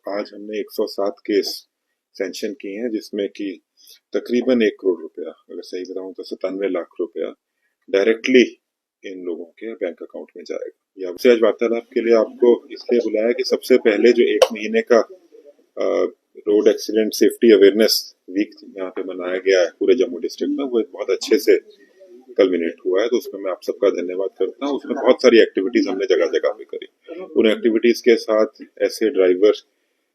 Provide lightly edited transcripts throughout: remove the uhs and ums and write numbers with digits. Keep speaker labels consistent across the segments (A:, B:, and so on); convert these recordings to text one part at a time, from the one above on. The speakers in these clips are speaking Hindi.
A: आज हमने 107 केस सैंक्शन किए हैं, जिसमें कि तकरीबन 1 करोड़ रुपया, अगर सही बताऊं तो 97 लाख रुपया डायरेक्टली इन लोगों के बैंक अकाउंट में जाएगा। या आपसे आज वार्तालाप के लिए आपको इसलिए बुलाया कि सबसे पहले जो 1 महीने का road accident safety awareness week यहाँ पे मनाया गया है पूरे जम्मू डिस्ट्रिक्ट में, वो एक बहुत अच्छे से कल्मिनेट हुआ है। तो उसमें मैं आप सबका धन्यवाद करता हूँ। उसमें बहुत सारी एक्टिविटीज हमने जगह जगह पे करी। उन एक्टिविटीज के साथ ऐसे ड्राइवर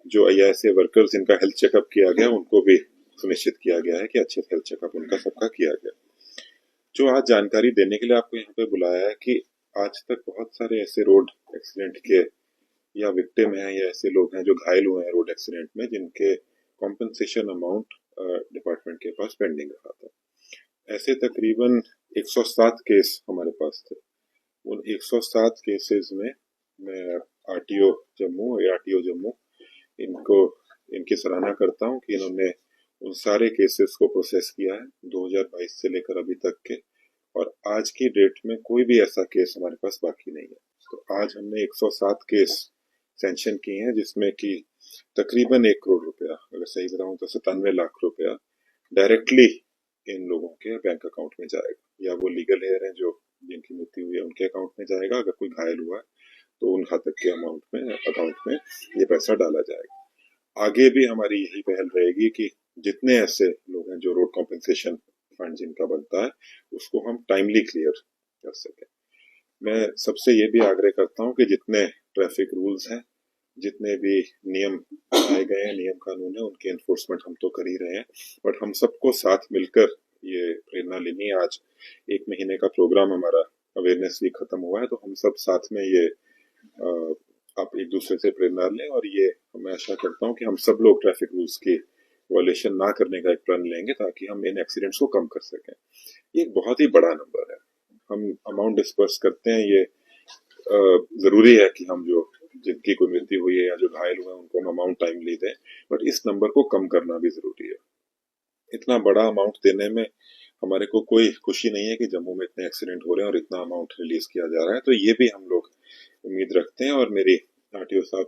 A: जो या ऐसे वर्कर्स जिनका हेल्थ चेकअप किया गया, उनको भी सुनिश्चित किया गया है कि अच्छे हेल्थ चेकअप उनका सबका किया गया। जो आज जानकारी देने के लिए आपको यहाँ पे बुलाया है कि आज तक बहुत सारे ऐसे रोड एक्सीडेंट के या विक्टिम हैं या ऐसे लोग हैं जो घायल हुए हैं रोड एक्सीडेंट में, जिनके कॉम्पनसेशन अमाउंट डिपार्टमेंट के पास पेंडिंग रहा था। ऐसे तकरीबन 107 केस हमारे पास थे। उन 107 केसेस में मैं आरटीओ जम्मू इनकी सराहना करता हूं कि इन्होंने उन सारे केसेस को प्रोसेस किया है 2022 से लेकर अभी तक के, और आज की डेट में कोई भी ऐसा केस हमारे पास बाकी नहीं है। तो आज हमने 107 केस सैंक्शन किए हैं, जिसमें कि तकरीबन 1 करोड़ रुपया, अगर सही बताऊं तो 97 लाख रुपया डायरेक्टली इन लोगों के बैंक अकाउंट में जाएगा। या वो लीगल हेयर हैं जो जिनकी मृत्यु हुई है उनके अकाउंट में जाएगा, अगर कोई घायल हुआ है तो उन घातक के अकाउंट में ये पैसा डाला जाएगा। आगे भी हमारी यही पहल रहेगी कि जितने ऐसे लोग हैं जो रोड कॉम्पेंसेशन फंड जिनका बनता है उसको हम टाइमली क्लियर कर सकें। मैं सबसे ये भी आग्रह करता हूँ कि जितने ट्रैफिक रूल्स हैं, जितने भी नियम बनाए गए हैं, नियम कानून है, उनके एनफोर्समेंट हम तो कर ही रहे हैं, बट हम सबको साथ मिलकर ये प्रेरणा लेनी है। आज 1 महीने का प्रोग्राम हमारा अवेयरनेस वीक खत्म हुआ है, तो हम सब साथ में ये आप एक दूसरे से प्रेरणा लें, और ये मैं आशा करता हूँ कि हम सब लोग ट्रैफिक रूल्स की वायलेशन ना करने का एक प्रण लेंगे ताकि हम इन एक्सीडेंट्स को कम कर सकें। ये एक बहुत ही बड़ा नंबर है। हम अमाउंट डिस्पर्स करते हैं, ये जरूरी है कि हम जो जिनकी कोई मृत्यु हुई है या जो घायल हुए हैं उनको हम अमाउंट टाइमली दें, बट इस नंबर को कम करना भी जरूरी है। इतना बड़ा अमाउंट देने में हमारे को कोई खुशी नहीं है कि जम्मू में इतने एक्सीडेंट हो रहे हैं और इतना अमाउंट रिलीज किया जा रहा है। तो ये भी हम लोग उम्मीद रखते हैं, और मेरी आरटीओ साहब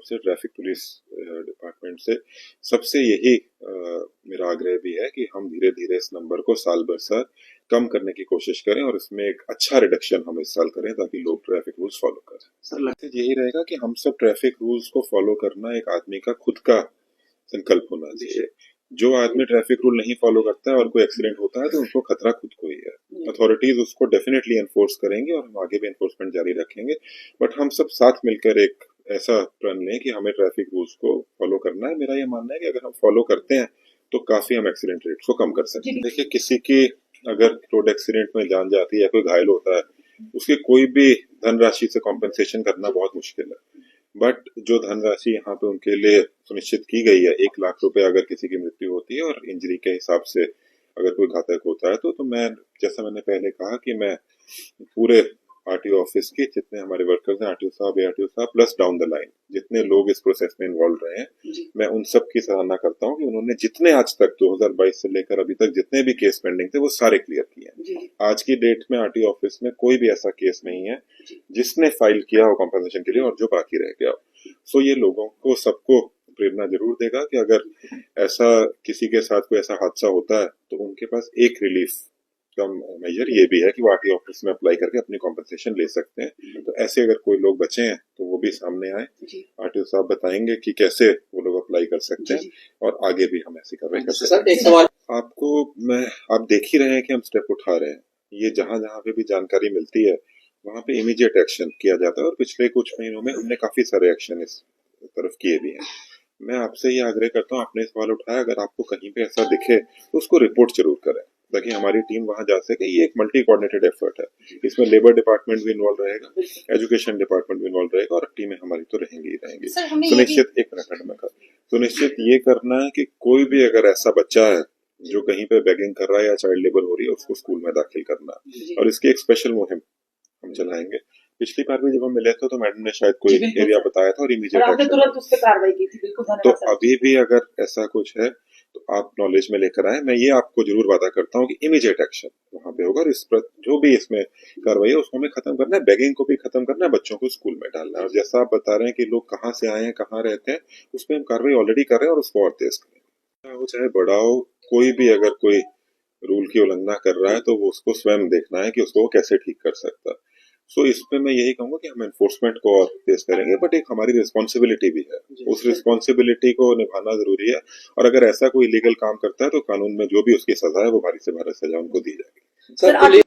A: से ट्रैफिक पुलिस डिपार्टमेंट से सबसे यही मेरा आग्रह भी है कि हम धीरे धीरे इस नंबर को साल बर साल कम करने की कोशिश करें, और इसमें एक अच्छा रिडक्शन हम इस साल करें ताकि लोग ट्रैफिक रूल्स फॉलो करें। सर लगता है यही रहेगा कि हम सब ट्रैफिक रूल्स को फॉलो करना एक आदमी का खुद का संकल्प होना चाहिए। जो आदमी ट्रैफिक रूल नहीं फॉलो करता है और कोई एक्सीडेंट होता है तो उनको खतरा खुद को ही है। अथॉरिटीज उसको डेफिनेटली एनफोर्स करेंगे और हम आगे भी एनफोर्समेंट जारी रखेंगे, बट हम सब साथ मिलकर एक ऐसा प्रण लें कि हमें ट्रैफिक रूल्स को फॉलो करना है। मेरा ये मानना है कि अगर हम फॉलो करते हैं तो काफी हम एक्सीडेंट रेट को कम कर सकते हैं। देखिए, किसी की अगर रोड एक्सीडेंट में जान जाती है या कोई घायल होता है, उसकी कोई भी धनराशि से कॉम्पेंसेशन करना बहुत मुश्किल है, बट जो धनराशि यहाँ पे उनके लिए सुनिश्चित की गई है 1 लाख रुपए अगर किसी की मृत्यु होती है और इंजरी के हिसाब से अगर कोई घातक होता है तो मैं जैसा मैंने पहले कहा कि मैं पूरे आरटीओ ऑफिस के जितने हमारे वर्कर्स हैं, आरटीओ साहब प्लस डाउन द लाइन जितने लोग इस प्रोसेस में इन्वॉल्व रहे हैं, मैं उन सब की सराहना करता हूँ कि उन्होंने जितने आज तक 2022 से लेकर अभी तक जितने भी केस पेंडिंग थे वो सारे क्लियर किए हैं। आज की डेट में आरटीओ ऑफिस में कोई भी ऐसा केस नहीं है जिसने फाइल किया हो कॉम्पेंसेशन के लिए और जो बाकी रह गया हो। सो ये लोगों को सबको प्रेरणा जरूर देगा कि अगर ऐसा किसी के साथ कोई ऐसा हादसा होता है तो उनके पास एक रिलीफ का मेजर ये भी है कि वो आरटीओ ऑफिस में अप्लाई करके अपनी कॉम्पेंसेशन ले सकते हैं। तो ऐसे अगर कोई लोग बचे हैं तो वो भी सामने आए, आरटीओ साहब बताएंगे कि कैसे वो लोग अप्लाई कर सकते हैं, और आगे भी हम ऐसी कार्रवाई कर सकते हैं। आपको आप देख ही रहे हैं कि हम स्टेप उठा रहे हैं। ये जहां जहां पे भी जानकारी मिलती है वहां पे इमीडिएट एक्शन किया जाता है, और पिछले कुछ महीनों में हमने काफी सारे एक्शन इस तरफ किए भी हैं। मैं आपसे ये आग्रह करता हूँ, आपने सवाल उठाया, अगर आपको कहीं पे ऐसा दिखे तो उसको रिपोर्ट जरूर करें ताकि हमारी टीम वहां जा सके। ये एक मल्टी कोऑर्डिनेटेड एफर्ट है, इसमें लेबर डिपार्टमेंट भी इन्वॉल्व रहेगा, एजुकेशन डिपार्टमेंट भी इन्वॉल्व रहेगा, और टीमें हमारी तो रहेंगी ही रहेंगी। सुनिश्चित ये करना है कि कोई भी अगर ऐसा बच्चा है जो कहीं पे बेगिंग कर रहा है या चाइल्ड लेबर हो रही है उसको स्कूल में दाखिल करना, और इसकी एक स्पेशल मुहिम हम चलाएंगे। पिछली बार भी जब हम मिले थे तो मैडम ने शायद कोई एरिया बताया था और इमीडिएट एक्शन, तुरंत उस पे कार्रवाई की थी। बिल्कुल, तो अभी भी अगर ऐसा कुछ है तो आप नॉलेज में लेकर आए, मैं ये आपको जरूर वादा करता हूँ कि इमीडिएट एक्शन वहां पे होगा और जो भी इसमें कार्रवाई है उसको हमें खत्म करना है, बेगिंग को भी खत्म करना है, बच्चों को स्कूल में डालना है। और जैसा आप बता रहे हैं कि लोग कहाँ से आए हैं, कहाँ रहते हैं, उस पर हम कार्रवाई ऑलरेडी कर रहे हैं और उसको और तेज करेंगे। हो चाहे बड़ा हो, कोई भी अगर कोई रूल की उल्लंघना कर रहा है तो वो उसको स्वयं देखना है कि उसको वो कैसे ठीक कर सकता है। सो इस पे मैं यही कहूंगा कि हम एनफोर्समेंट को और तेज करेंगे, बट एक हमारी रिस्पॉन्सिबिलिटी भी है, उस रिस्पॉन्सिबिलिटी को निभाना जरूरी है। और अगर ऐसा कोई इलीगल काम करता है तो कानून में जो भी उसकी सजा है वो भारी से भारी सजा उनको दी जाएगी।
B: सर